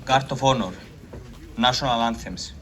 Guard of Honor, National Anthems.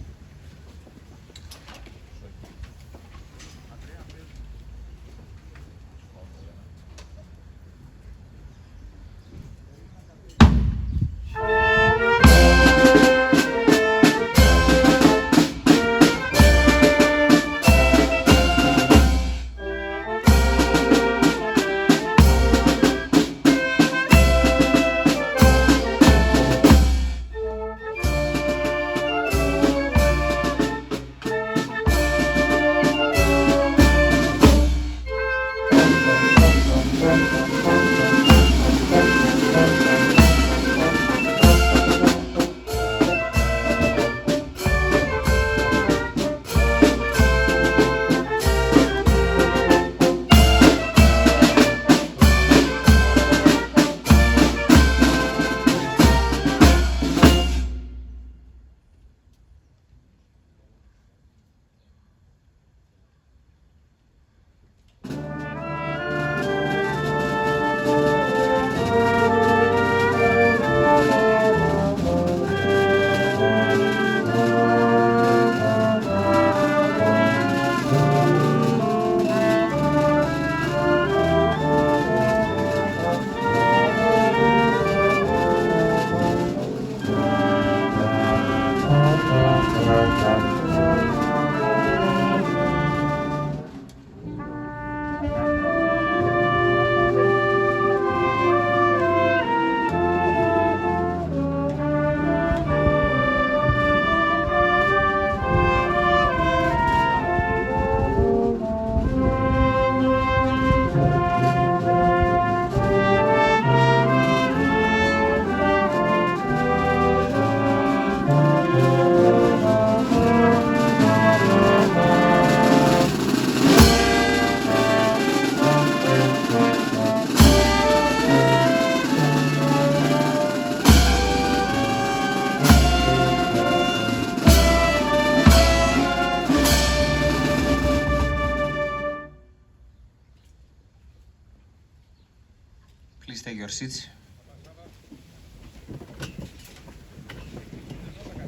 Please take your seats.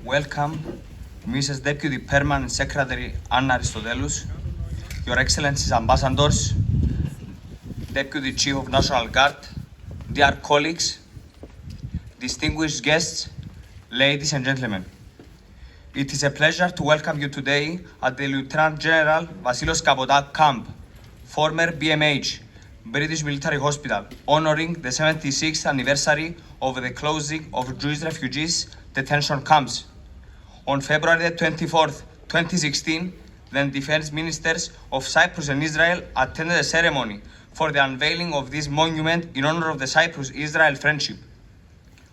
Welcome, Mrs. Deputy Permanent Secretary Anna Aristotelous, Your Excellencies Ambassadors, Deputy Chief of National Guard, dear colleagues, distinguished guests, ladies and gentlemen. It is a pleasure to welcome you today at the Lieutenant General Vasilos Kapota Camp, former BMH, British Military Hospital, honoring the 76th anniversary of the closing of Jewish refugees detention camps. On February 24th, 2016, then defense ministers of Cyprus and Israel attended a ceremony for the unveiling of this monument in honor of the Cyprus-Israel friendship.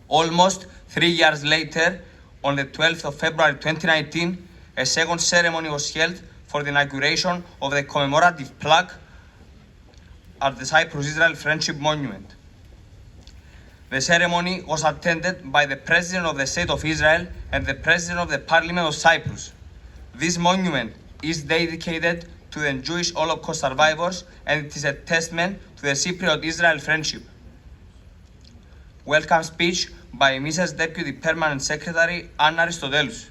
Almost 3 years later, on the 12th of February 2019, a second ceremony was held for the inauguration of the commemorative plaque at the Cyprus-Israel Friendship Monument. The ceremony was attended by the President of the State of Israel and the President of the Parliament of Cyprus. This monument is dedicated to the Jewish Holocaust survivors, and it is a testament to the Cypriot-Israel friendship. Welcome speech by Mrs. Deputy Permanent Secretary Anna Aristotelous.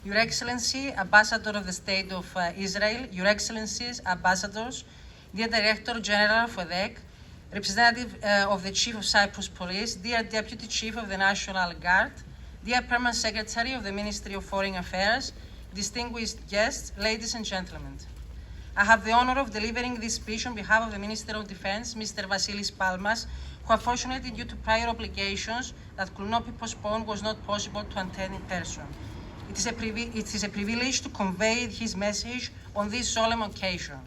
Your Excellency, Ambassador of the State of Israel, Your Excellencies, Ambassadors, dear Director General FODEC, Representative of the Chief of Cyprus Police, dear Deputy Chief of the National Guard, dear Permanent Secretary of the Ministry of Foreign Affairs, distinguished guests, ladies and gentlemen. I have the honor of delivering this speech on behalf of the Minister of Defense, Mr. Vasilis Palmas, who unfortunately, due to prior obligations that could not be postponed, was not possible to attend in person. It is a privilege to convey his message on this solemn occasion.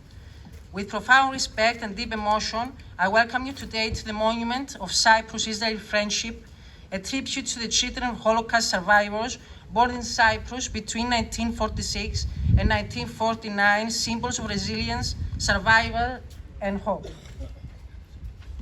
With profound respect and deep emotion, I welcome you today to the monument of Cyprus-Israel friendship, a tribute to the children of Holocaust survivors born in Cyprus between 1946 and 1949, symbols of resilience, survival, and hope.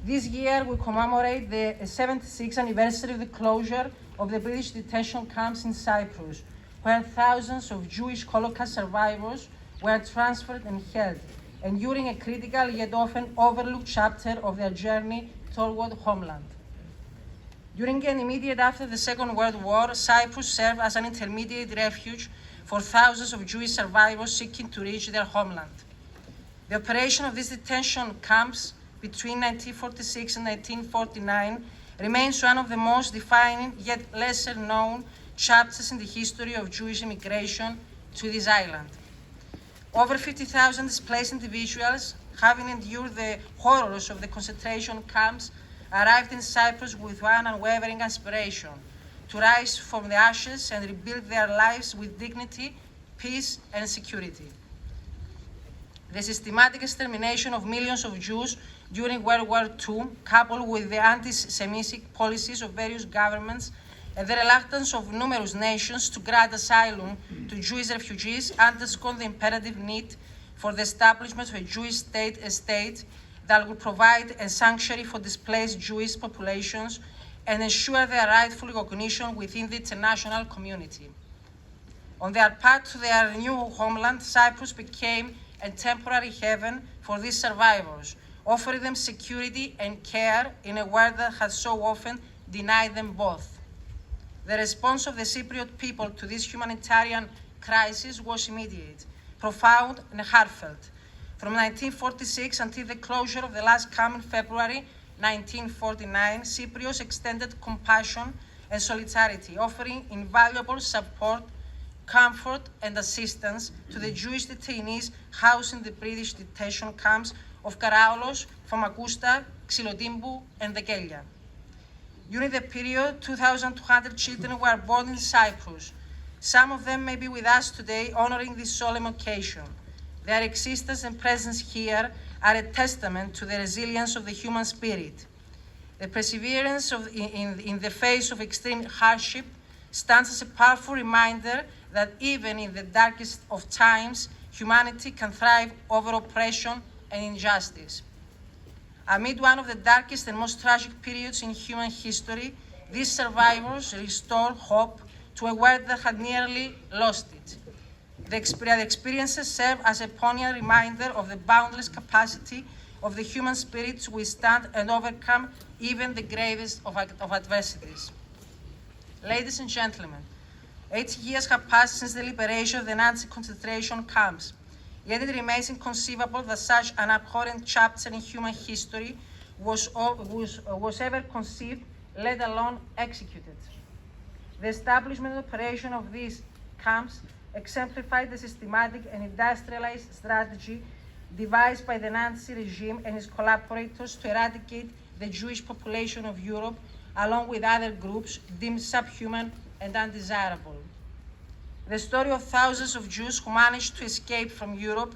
This year we commemorate the 76th anniversary of the closure of the British detention camps in Cyprus, where thousands of Jewish Holocaust survivors were transferred and held, enduring a critical yet often overlooked chapter of their journey toward homeland. During and immediate after the Second World War, Cyprus served as an intermediate refuge for thousands of Jewish survivors seeking to reach their homeland. The operation of these detention camps between 1946 and 1949 remains one of the most defining yet lesser known chapters in the history of Jewish immigration to this island. Over 50,000 displaced individuals, having endured the horrors of the concentration camps, arrived in Cyprus with one unwavering aspiration: to rise from the ashes and rebuild their lives with dignity, peace, and security. The systematic extermination of millions of Jews during World War II, coupled with the anti-Semitic policies of various governments and the reluctance of numerous nations to grant asylum to Jewish refugees, underscore the imperative need for the establishment of a Jewish state that will provide a sanctuary for displaced Jewish populations and ensure their rightful recognition within the international community. On their path to their new homeland, Cyprus became a temporary haven for these survivors, offering them security and care in a world that has so often denied them both. The response of the Cypriot people to this humanitarian crisis was immediate, profound, and heartfelt. From 1946 until the closure of the last camp in February 1949, Cypriots extended compassion and solidarity, offering invaluable support, comfort, and assistance to the Jewish detainees housed in the British detention camps of Karaolos, Famagusta, Xylotimbu, and Dekelia. During the period, 2,200 children were born in Cyprus. Some of them may be with us today, honoring this solemn occasion. Their existence and presence here are a testament to the resilience of the human spirit. The perseverance in the face of extreme hardship stands as a powerful reminder that even in the darkest of times, humanity can thrive over oppression and injustice. Amid one of the darkest and most tragic periods in human history, these survivors restored hope to a world that had nearly lost it. The experiences serve as a poignant reminder of the boundless capacity of the human spirit to withstand and overcome even the gravest of adversities. Ladies and gentlemen, 80 years have passed since the liberation of the Nazi concentration camps, yet it remains inconceivable that such an abhorrent chapter in human history was ever conceived, let alone executed. The establishment and operation of these camps exemplified the systematic and industrialized strategy devised by the Nazi regime and its collaborators to eradicate the Jewish population of Europe, along with other groups deemed subhuman and undesirable. The story of thousands of Jews who managed to escape from Europe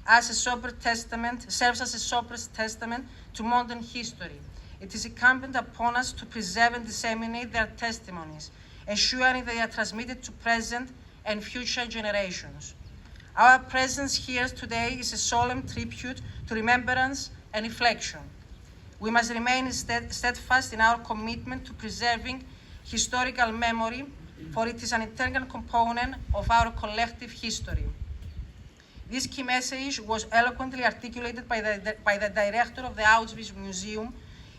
serves as a sober testament to modern history. It is incumbent upon us to preserve and disseminate their testimonies, ensuring that they are transmitted to present and future generations. Our presence here today is a solemn tribute to remembrance and reflection. We must remain steadfast in our commitment to preserving historical memory, for it is an integral component of our collective history. This key message was eloquently articulated by the director of the Auschwitz Museum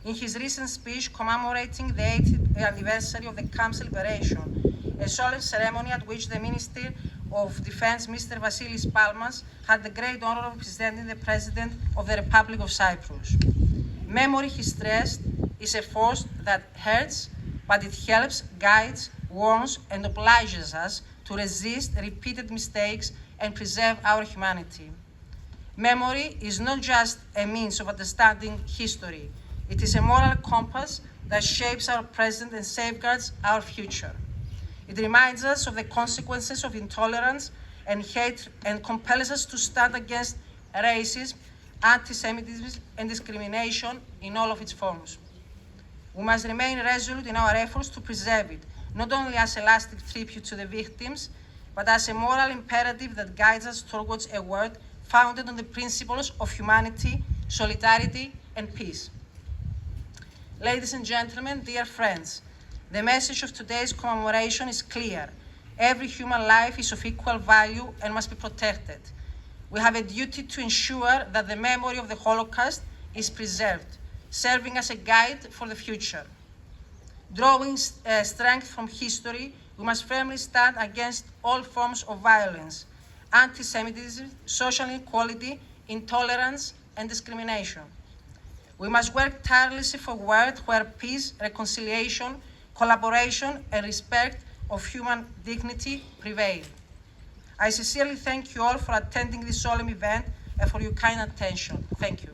in his recent speech commemorating the 80th anniversary of the camp's liberation, a solemn ceremony at which the Minister of Defense, Mr. Vasilis Palmas, had the great honor of presenting the President of the Republic of Cyprus. Memory, he stressed, is a force that hurts, but it helps, guides, warns, and obliges us to resist repeated mistakes and preserve our humanity. Memory is not just a means of understanding history. It is a moral compass that shapes our present and safeguards our future. It reminds us of the consequences of intolerance and hate and compels us to stand against racism, anti-Semitism, and discrimination in all of its forms. We must remain resolute in our efforts to preserve it, not only as a lasting tribute to the victims, but as a moral imperative that guides us towards a world founded on the principles of humanity, solidarity, and peace. Ladies and gentlemen, dear friends, The message of today's commemoration is clear. Every human life is of equal value and must be protected. We have a duty to ensure that the memory of the Holocaust is preserved, serving as a guide for the future. Drawing strength from history, we must firmly stand against all forms of violence, anti-Semitism, social inequality, intolerance, and discrimination. We must work tirelessly for a world where peace, reconciliation, collaboration, and respect of human dignity prevail. I sincerely thank you all for attending this solemn event and for your kind attention. Thank you.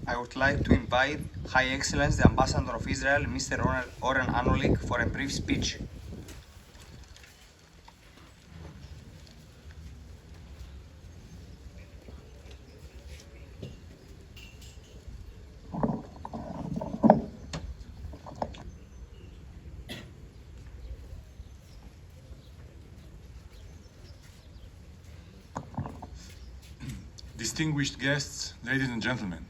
I would like to invite High Excellence the Ambassador of Israel, Mr. Oren Anolik, for a brief speech. Distinguished guests, ladies and gentlemen,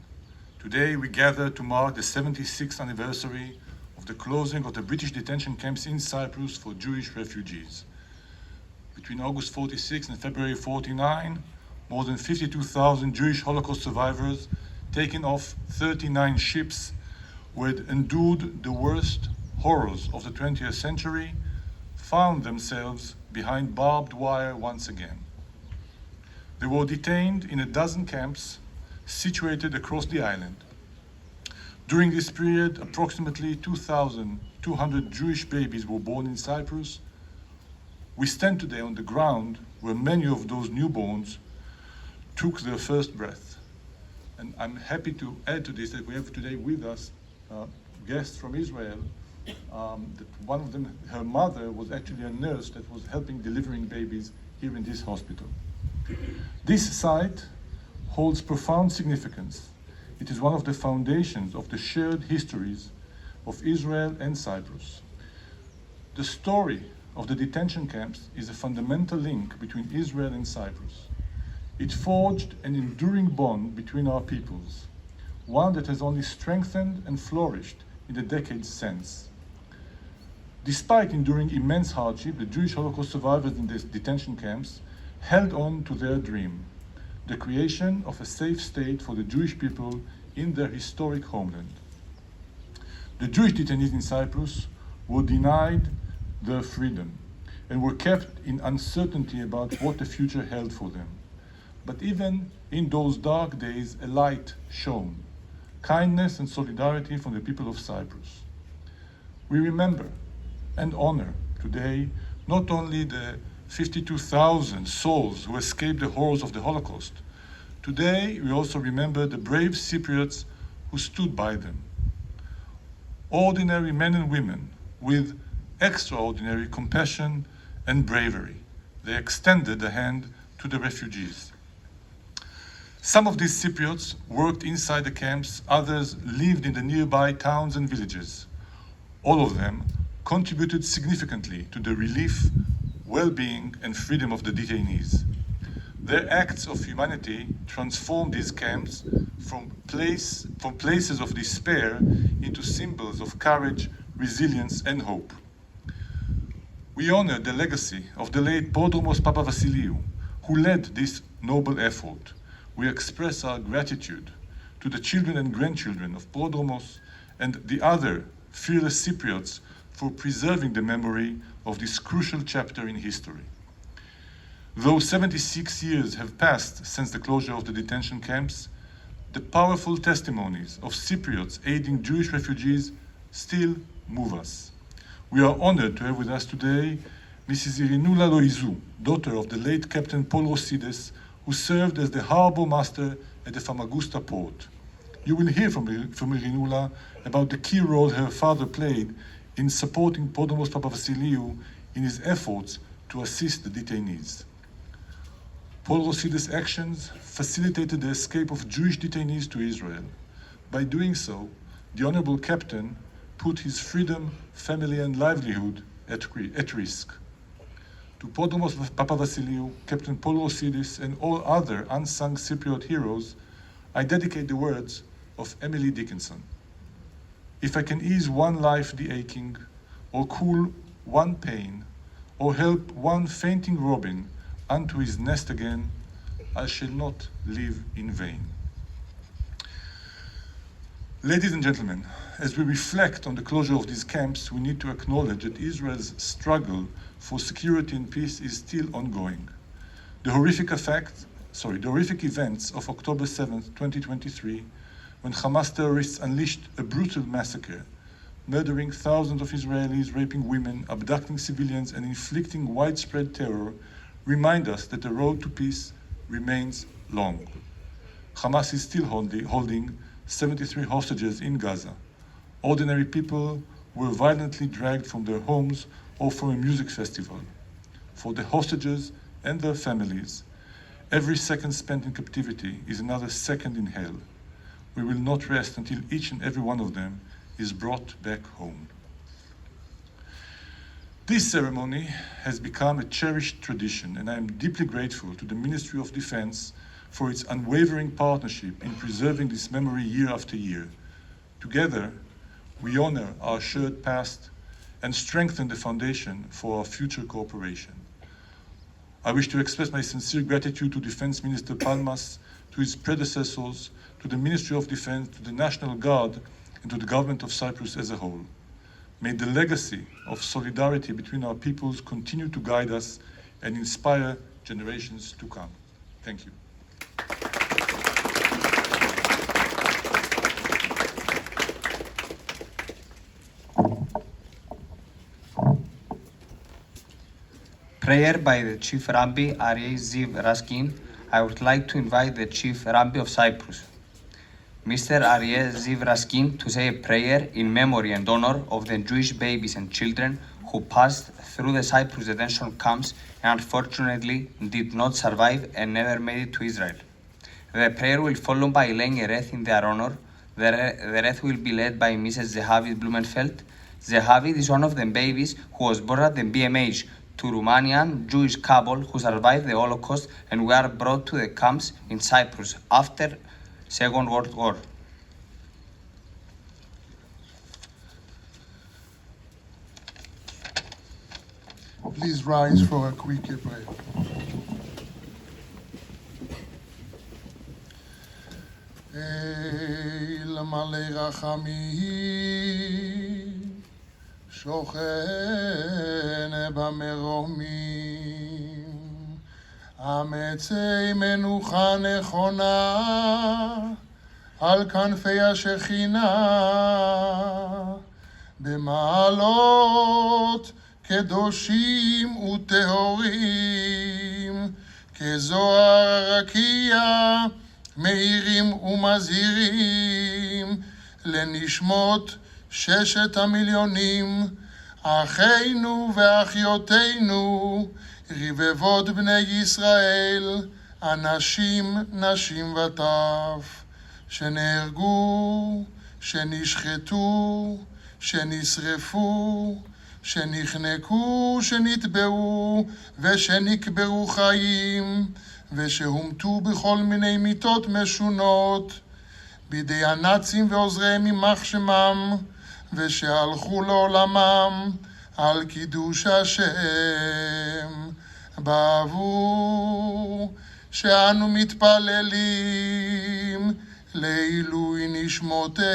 today we gather to mark the 76th anniversary of the closing of the British detention camps in Cyprus for Jewish refugees. Between August 46 and February 49, more than 52,000 Jewish Holocaust survivors, taken off 39 ships, who had endured the worst horrors of the 20th century, found themselves behind barbed wire once again. They were detained in a dozen camps situated across the island. During this period, approximately 2,200 Jewish babies were born in Cyprus. We stand today on the ground where many of those newborns took their first breath. And I'm happy to add to this that we have today with us guests from Israel. That one of them, her mother, was actually a nurse that was helping delivering babies here in this hospital. This site holds profound significance. It is one of the foundations of the shared histories of Israel and Cyprus. The story of the detention camps is a fundamental link between Israel and Cyprus. It forged an enduring bond between our peoples, one that has only strengthened and flourished in the decades since. Despite enduring immense hardship, the Jewish Holocaust survivors in these detention camps held on to their dream, the creation of a safe state for the Jewish people in their historic homeland. The Jewish detainees in Cyprus were denied their freedom and were kept in uncertainty about what the future held for them. But even in those dark days, a light shone, kindness and solidarity from the people of Cyprus. We remember and honor today not only the 52,000 souls who escaped the horrors of the Holocaust. Today, we also remember the brave Cypriots who stood by them. Ordinary men and women with extraordinary compassion and bravery. They extended a hand to the refugees. Some of these Cypriots worked inside the camps, others lived in the nearby towns and villages. All of them contributed significantly to the relief, well-being and freedom of the detainees. Their acts of humanity transformed these camps from places of despair into symbols of courage, resilience and hope. We honor the legacy of the late Prodromos Papavasiliou, who led this noble effort. We express our gratitude to the children and grandchildren of Prodromos and the other fearless Cypriots for preserving the memory of this crucial chapter in history. Though 76 years have passed since the closure of the detention camps, the powerful testimonies of Cypriots aiding Jewish refugees still move us. We are honored to have with us today Mrs. Irinula Loizou, daughter of the late Captain Paul Rosides, who served as the harbor master at the Famagusta port. You will hear from Irinula about the key role her father played in supporting Prodromos Papavasiliou in his efforts to assist the detainees. Paul Rosides' actions facilitated the escape of Jewish detainees to Israel. By doing so, the Honorable Captain put his freedom, family and livelihood at risk. To Podomos Papavasiliou, Captain Paul Rosidis, and all other unsung Cypriot heroes, I dedicate the words of Emily Dickinson. If I can ease one life the aching, or cool one pain, or help one fainting robin unto his nest again, I shall not live in vain. Ladies and gentlemen, as we reflect on the closure of these camps, we need to acknowledge that Israel's struggle for security and peace is still ongoing. The horrific events of October 7th, 2023, when Hamas terrorists unleashed a brutal massacre, murdering thousands of Israelis, raping women, abducting civilians, and inflicting widespread terror, remind us that the road to peace remains long. Hamas is still holding 73 hostages in Gaza. Ordinary people were violently dragged from their homes or from a music festival. For the hostages and their families, every second spent in captivity is another second in hell. We will not rest until each and every one of them is brought back home. This ceremony has become a cherished tradition, and I am deeply grateful to the Ministry of Defense for its unwavering partnership in preserving this memory year after year. Together, we honor our shared past and strengthen the foundation for our future cooperation. I wish to express my sincere gratitude to Defense Minister Palmas, to his predecessors, to the Ministry of Defense, to the National Guard, and to the government of Cyprus as a whole. May the legacy of solidarity between our peoples continue to guide us and inspire generations to come. Thank you. Prayer by the Chief Rabbi Aryeh Ziv Raskin. I would like to invite the Chief Rabbi of Cyprus, Mr. Aryeh Ziv Raskin, to say a prayer in memory and honor of the Jewish babies and children who passed through the Cyprus detention camps and unfortunately did not survive and never made it to Israel. The prayer will follow by laying a wreath in their honor. The wreath will be led by Mrs. Zehavid Blumenfeld. Zehavid is one of the babies who was born at the BMH to Romanian Jewish couple who survived the Holocaust and were brought to the camps in Cyprus after Second World War. Please rise for a quick prayer. El male rachamim, שוכן במרומים, אמצי מנוחה נכונה על כנפי השכינה, במעלות קדושים וטהורים, כזוהר הרקיע מאירים ומזהירים, לנשמות 6 המיליונים, אחינו ואחיותינו, רבבות בני ישראל, אנשים, נשים וטף, שנהרגו, שנשחטו, שנשרפו, שנחנקו, שנטבעו, ושנקברו חיים, ושהומתו בכל מיני מיתות משונות, בידי הנאצים ועוזריהם יימח שמם, ושהלכו לעולמם על קידוש השם. בעבור שאנו מתפללים לעילוי נשמותיהם.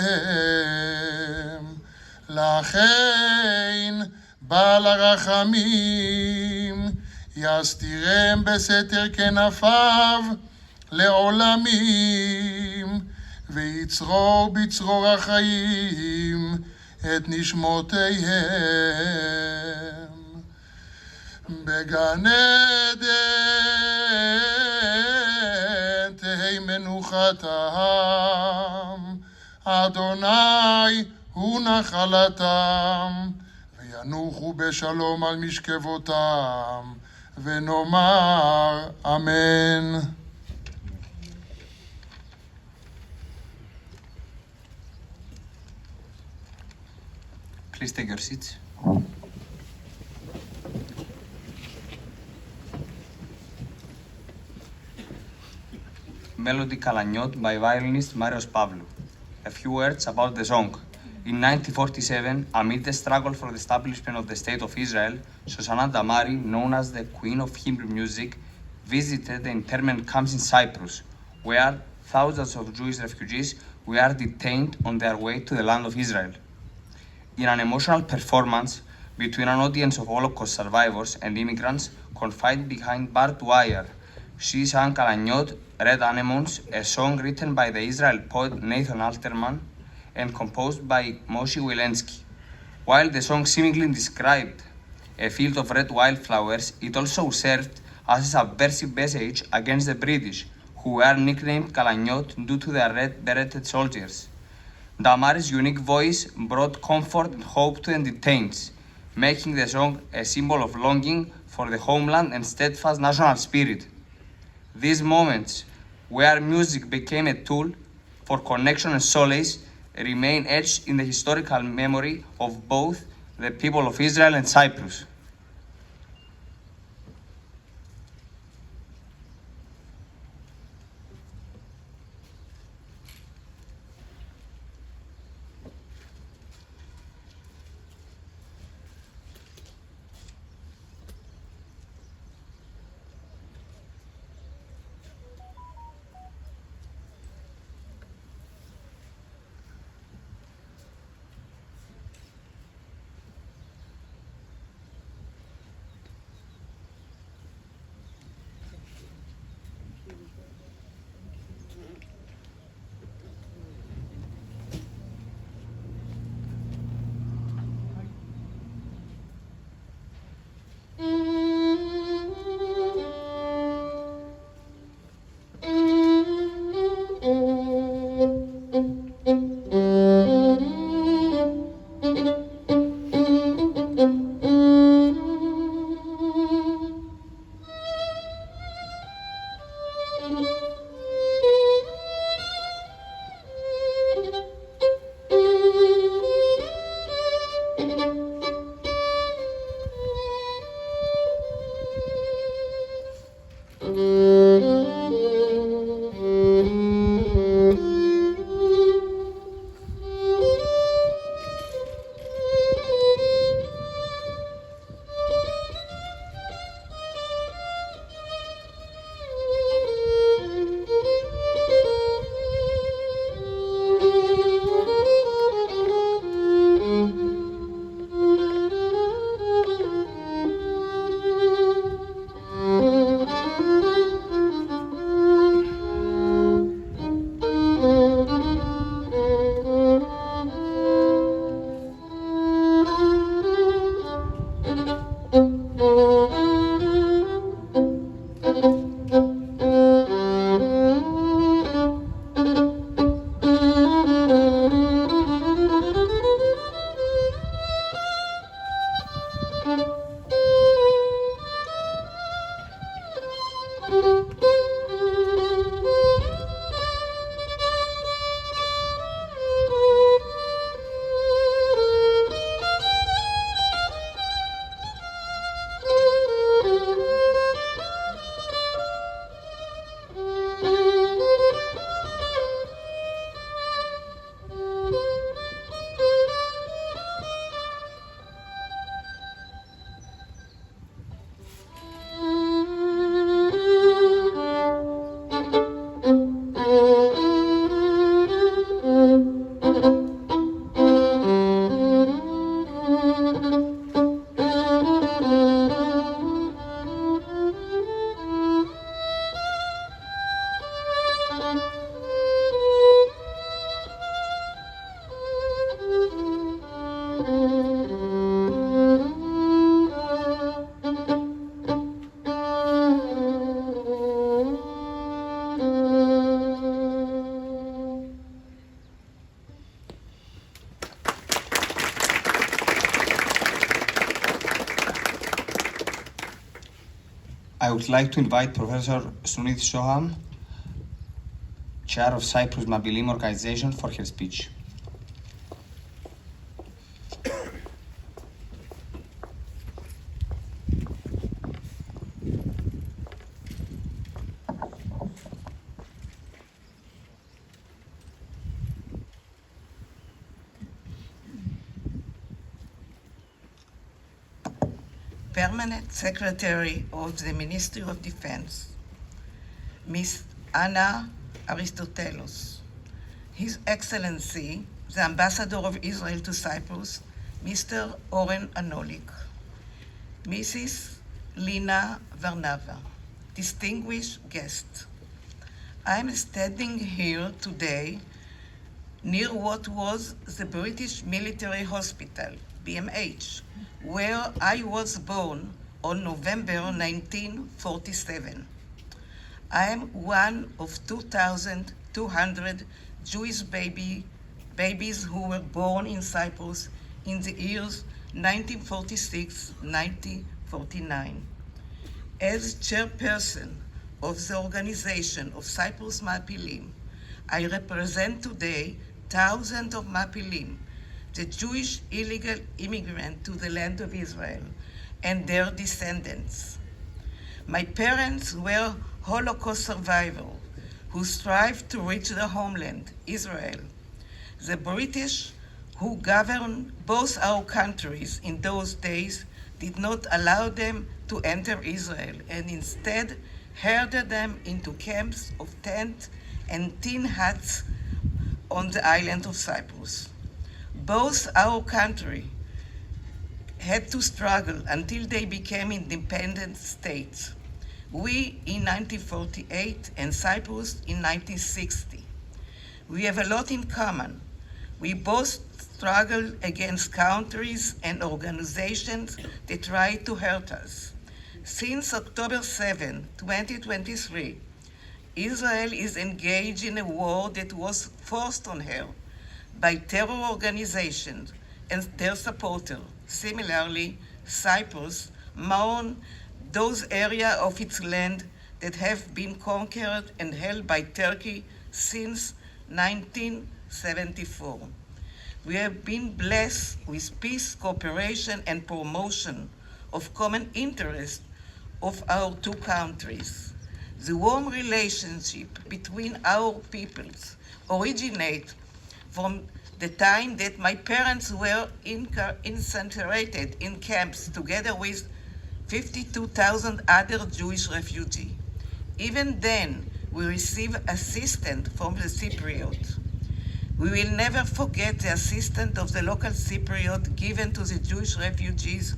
לכן בעל הרחמים יסתירם בסתר כנפיו לעולמים, ויצרור בצרור החיים את נשמותיהם. בגן עדן תהי מנוחתם, אדוני הוא נחלתם, וינוחו בשלום על משכבותם, ונאמר אמן. Please take your seats. melody Kalaniot by violinist Marios Pavlou. A few words about the song. In 1947, amid the struggle for the establishment of the State of Israel, Shoshana Damari, known as the Queen of Hebrew Music, visited the internment camps in Cyprus, where thousands of Jewish refugees were detained on their way to the land of Israel. In an emotional performance between an audience of Holocaust survivors and immigrants confined behind barbed wire, she sang Kalaniot, Red Anemones, a song written by the Israel poet Nathan Alterman and composed by Moshe Wilensky. While the song seemingly described a field of red wildflowers, it also served as a subversive message against the British, who were nicknamed Kalaniot due to their red-beretted soldiers. Damari's unique voice brought comfort and hope to the detained, making the song a symbol of longing for the homeland and steadfast national spirit. These moments, where music became a tool for connection and solace, remain etched in the historical memory of both the people of Israel and Cyprus. I would like to invite Professor Sunit Soham, Chair of Cyprus Mabilim Organization, for her speech. Permanent Secretary of the Ministry of Defense, Ms. Anna Aristotelos, His Excellency, the Ambassador of Israel to Cyprus, Mr. Oren Anolik, Mrs. Lina Varnava, distinguished guests. I am standing here today near what was the British Military Hospital, BMH, where I was born on November 1947. I am one of 2,200 Jewish babies who were born in Cyprus in the years 1946-1949. As chairperson of the Organization of Cyprus Mapilim, I represent today thousands of Mapilim, the Jewish illegal immigrants to the land of Israel, and their descendants. My parents were Holocaust survivors who strived to reach their homeland, Israel. The British, who governed both our countries in those days, did not allow them to enter Israel and instead herded them into camps of tents and tin huts on the island of Cyprus. Both our country had to struggle until they became independent states. We in 1948 and Cyprus in 1960. We have a lot in common. We both struggled against countries and organizations that tried to hurt us. Since October 7, 2023, Israel is engaged in a war that was forced on her by terror organizations and their supporters. Similarly, Cyprus mourns those areas of its land that have been conquered and held by Turkey since 1974. We have been blessed with peace, cooperation, and promotion of common interests of our two countries. The warm relationship between our peoples originates from the time that my parents were incarcerated in camps together with 52,000 other Jewish refugees. Even then, we received assistance from the Cypriots. We will never forget the assistance of the local Cypriot given to the Jewish refugees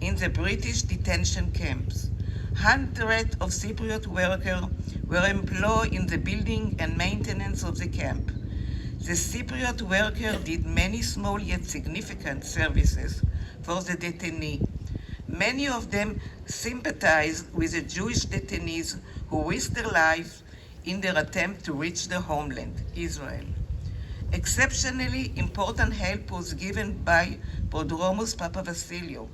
in the British detention camps. Hundreds of Cypriot workers were employed in the building and maintenance of the camp. The Cypriot workers did many small yet significant services for the detainees. Many of them sympathized with the Jewish detainees who risked their lives in their attempt to reach their homeland, Israel. Exceptionally important help was given by Prodromos Papavassiliou,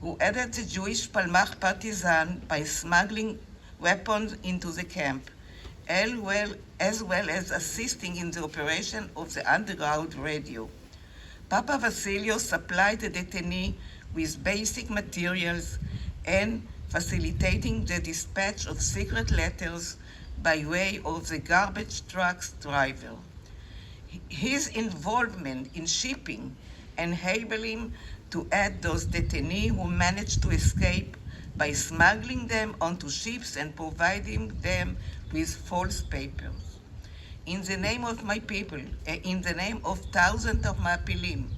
who aided the Jewish Palmach partisan by smuggling weapons into the camp, as well as assisting in the operation of the underground radio. Papavassiliou supplied the detainee with basic materials and facilitating the dispatch of secret letters by way of the garbage truck's driver. His involvement in shipping enabled him to aid those detainees who managed to escape by smuggling them onto ships and providing them with false papers. In the name of my people, in the name of thousands of Mapilim,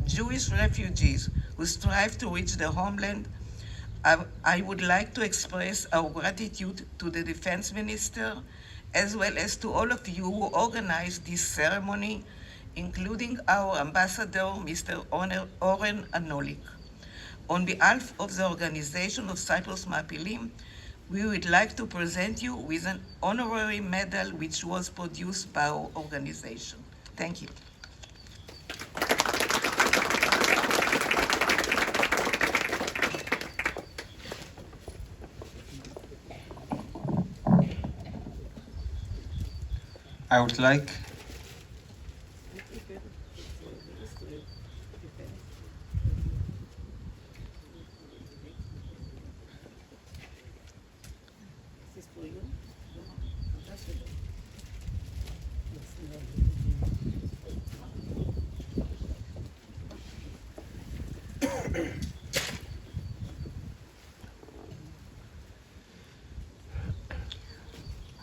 Jewish refugees who strive to reach their homeland, I would like to express our gratitude to the Defense Minister, as well as to all of you who organized this ceremony, including our Ambassador, Mr. Oren Anolik. On behalf of the Organization of Cyprus Mapilim, we would like to present you with an honorary medal which was produced by our organization. Thank you. I would like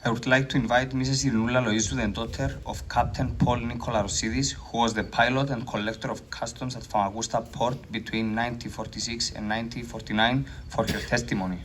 I would like to invite Mrs. Irinoula Loisu, the daughter of Captain Paul Nikolarousidis, who was the pilot and collector of customs at Famagusta port between 1946 and 1949, for her testimony.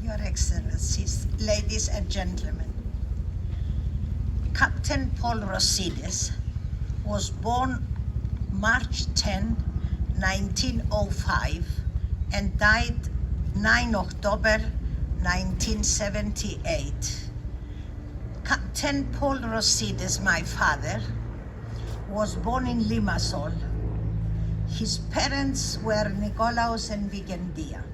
Your Excellencies, ladies and gentlemen, Captain Paul Rosidis was born March 10, 1905 and died 9 October 1978. Captain Paul Rosidis, my father, was born in Limassol. His parents were Nikolaos and Vigendia.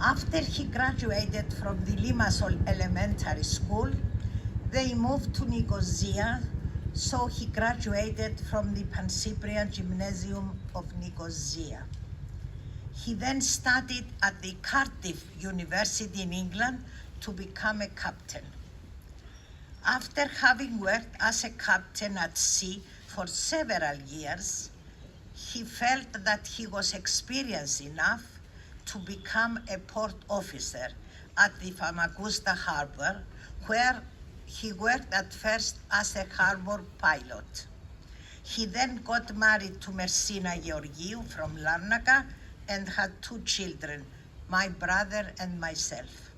After he graduated from the Limassol Elementary School, they moved to Nicosia, so he graduated from the Pancyprian Gymnasium of Nicosia. He then studied at the Cardiff University in England to become a captain. After having worked as a captain at sea for several years, he felt that he was experienced enough to become a port officer at the Famagusta harbor, where he worked at first as a harbor pilot. He then got married to Mersina Georgiou from Larnaca and had 2 children, my brother and myself.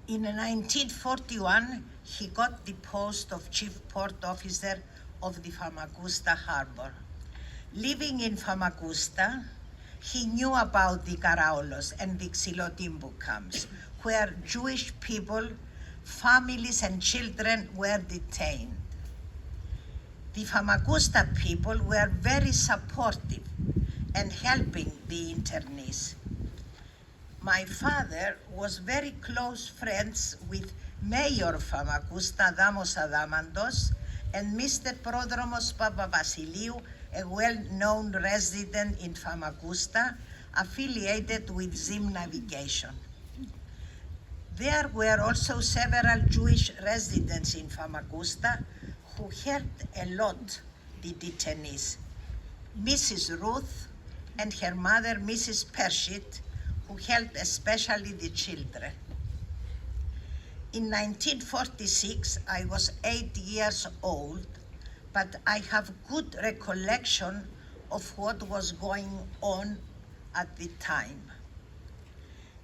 In 1941, he got the post of Chief Port Officer of the Famagusta harbor. Living in Famagusta, he knew about the Karaolos and the Xilotimbu camps, where Jewish people, families and children were detained. The Famagusta people were very supportive and helping the internees. My father was very close friends with Mayor Famagusta Adamos Adamandos and Mr. Prodromos Papavasiliou, a well-known resident in Famagusta, affiliated with Zim Navigation. There were also several Jewish residents in Famagusta who helped a lot the detainees. Mrs. Ruth and her mother, Mrs. Pershit, who helped especially the children. In 1946, I was 8 years old, but I have good recollection of what was going on at the time.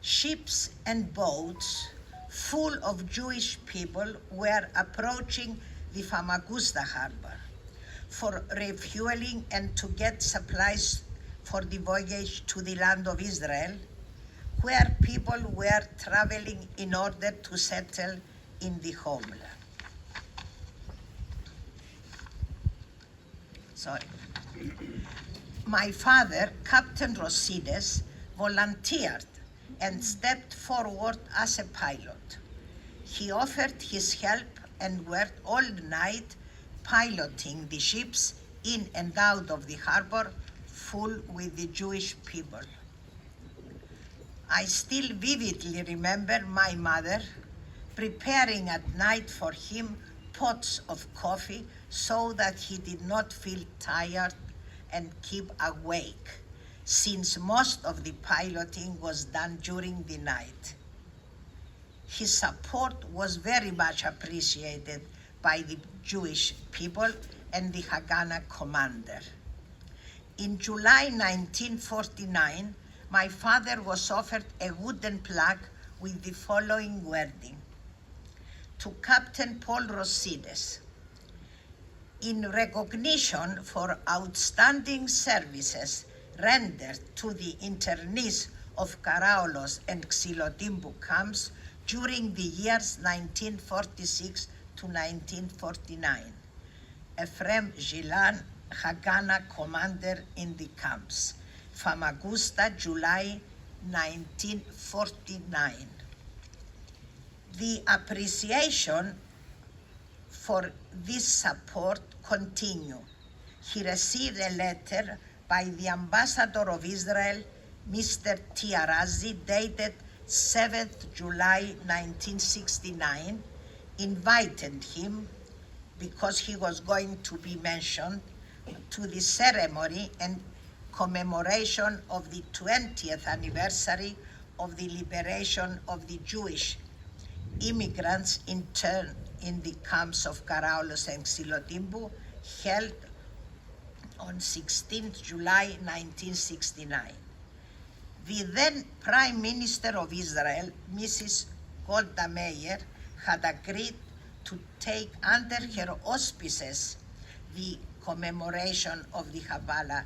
Ships and boats full of Jewish people were approaching the Famagusta harbor for refueling and to get supplies for the voyage to the land of Israel, where people were traveling in order to settle in the homeland. My father, Captain Rosidis, volunteered and stepped forward as a pilot. He offered his help and worked all night piloting the ships in and out of the harbor full with the Jewish people. I still vividly remember my mother preparing at night for him pots of coffee so that he did not feel tired and keep awake, since most of the piloting was done during the night. His support was very much appreciated by the Jewish people and the Haganah commander. In July 1949, my father was offered a wooden plaque with the following wording: to Captain Paul Rosidis, in recognition for outstanding services rendered to the internees of Karaolos and Xilotimbu camps during the years 1946 to 1949. Ephraim Gilan, Haganah commander in the camps. Famagusta, July 1949. The appreciation for this support continue. He received a letter by the ambassador of Israel, Mr. Tiarazi, dated 7th July 1969, invited him, because he was going to be mentioned, to the ceremony and commemoration of the 20th anniversary of the liberation of the Jewish immigrants interned in the camps of Karaulos and Xilotimbu, held on 16th July 1969. The then Prime Minister of Israel, Mrs. Golda Meir, had agreed to take under her auspices the commemoration of the Havala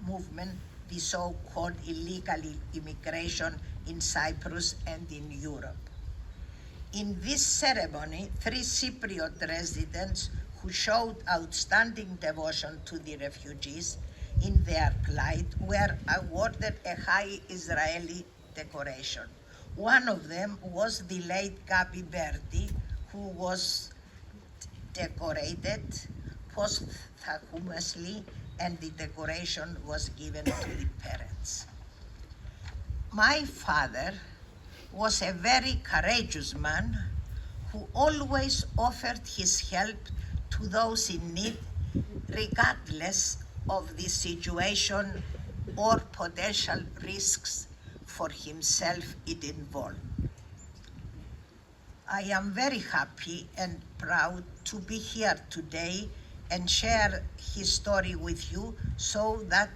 movement, the so-called illegal immigration in Cyprus and in Europe. In this ceremony, 3 Cypriot residents who showed outstanding devotion to the refugees in their plight were awarded a high Israeli decoration. One of them was the late Gabi Berdi, who was decorated posthumously, and the decoration was given to the parents. My father was a very courageous man who always offered his help to those in need, regardless of the situation or potential risks for himself it involved. I am very happy and proud to be here today and share his story with you, so that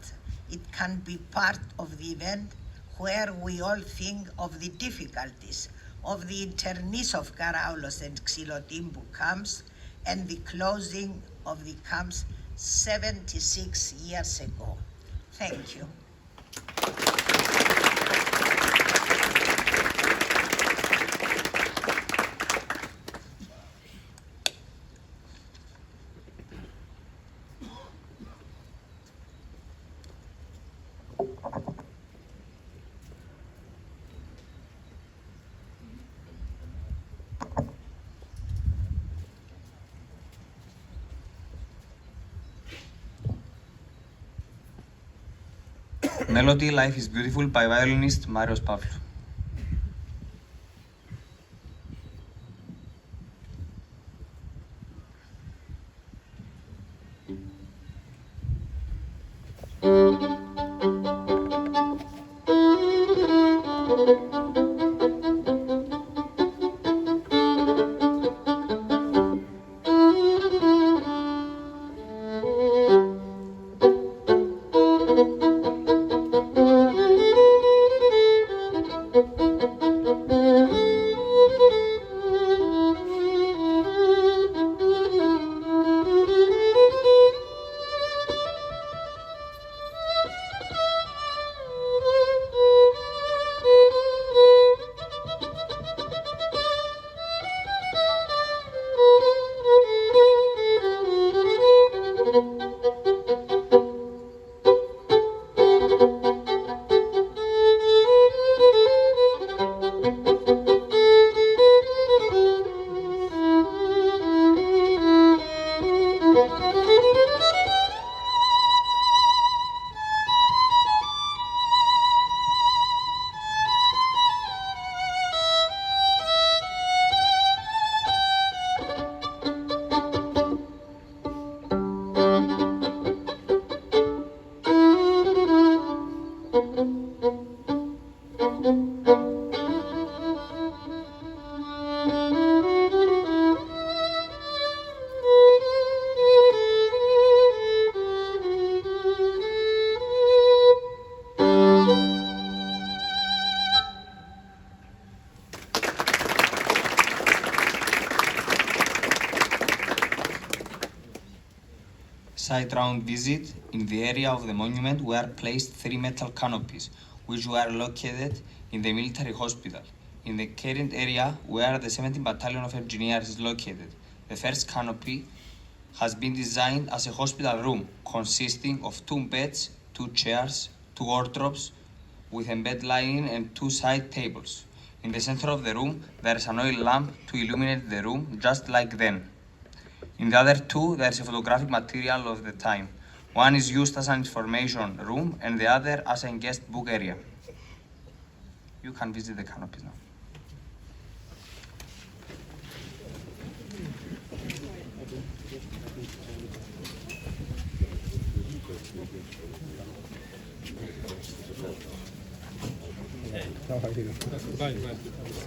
it can be part of the event where we all think of the difficulties of the internees of Karaulos and Xilotimbu camps and the closing of the camps 76 years ago. Thank you. Melody Life is Beautiful by violinist Marios Pavlou. Side round visit. In the area of the monument were placed 3 metal canopies, which were located in the military hospital. In the current area where the 17th Battalion of Engineers is located, the first canopy has been designed as a hospital room consisting of 2 beds, 2 chairs, 2 wardrobes with a bed lining and 2 side tables. In the center of the room, there is an oil lamp to illuminate the room, just like then. In the other two, there is a photographic material of the time. One is used as an information room and the other as a guest book area. You can visit the canopies now.